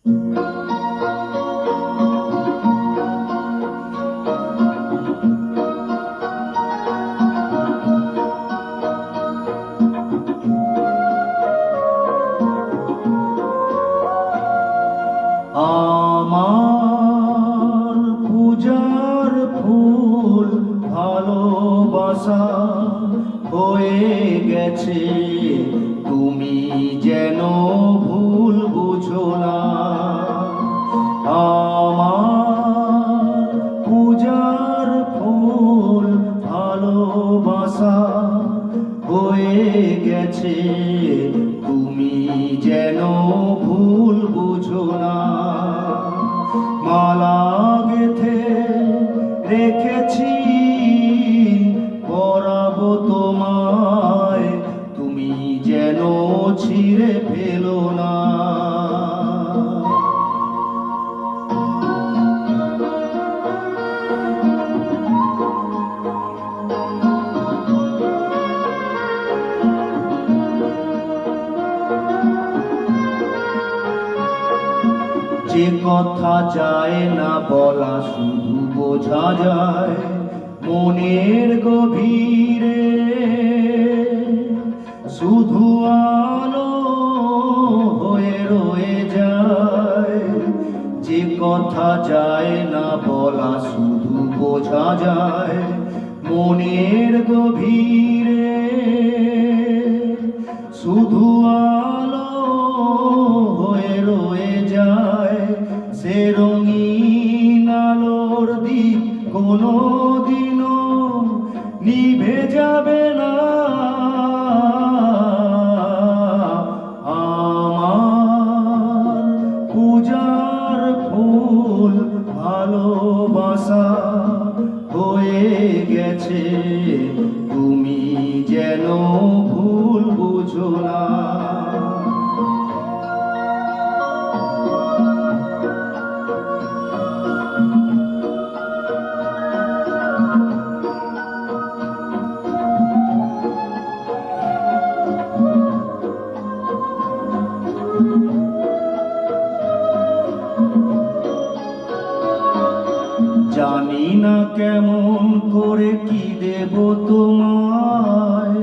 আমার পূজার ফুল ভালোবাসা হয়ে গেছে, তুমি যেন ভুল বুঝো না। আমার পূজার ফুল ভালোবাসা হয়ে গেছে, তুমি যেন ভুল বুঝো না। মালা গেথে রেখেছি পরাবো তোমায়, তুমি যেন ছিঁড়ে ফেলো না। যে কথা যায় না বলা, শুধু বোঝা যায় মনের গভীরে, শুধু আলো হয়ে রয়ে যায়। যে কথা যায় না বলা, শুধু বোঝা যায় মনের গভীরে, শুধু আলো হয়ে রয়ে যায়। সে রঙিন আলোর দ্বীপ কোনোদিনও নিভে যাবে না। আমার পূজার ফুল ভালোবাসা হয়ে গেছে, তুমি যেন ভুল বুঝো না। জানি না কেমন করে কি দেব তোমায়,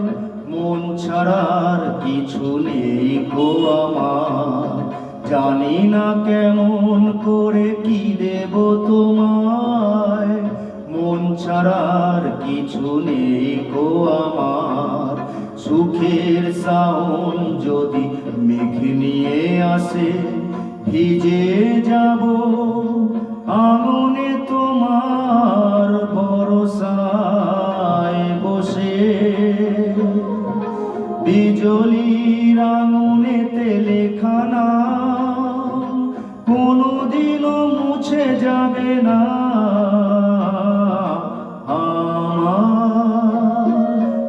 মন ছাড়ার কিছু নেই গো আমার। জানি না কেমন করে কি দেব তোমায়, মন ছাড়ার কিছু নেই গো আমার। সুখের সাউন যদি মেঘ নিয়ে আসে, ভিজে যাব আঙনে তোমার ভরসায় বসে। বিজলির আঙুনেতে লেখা নাম কোনোদিনও মুছে যাবে না। আমার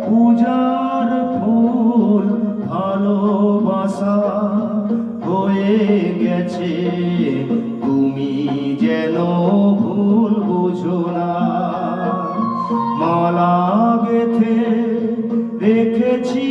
পূজার ফুল ভালোবাসা হয়ে গেছে, তুমি যেন ভুল বুঝো না। মালা গেথে রেখেছি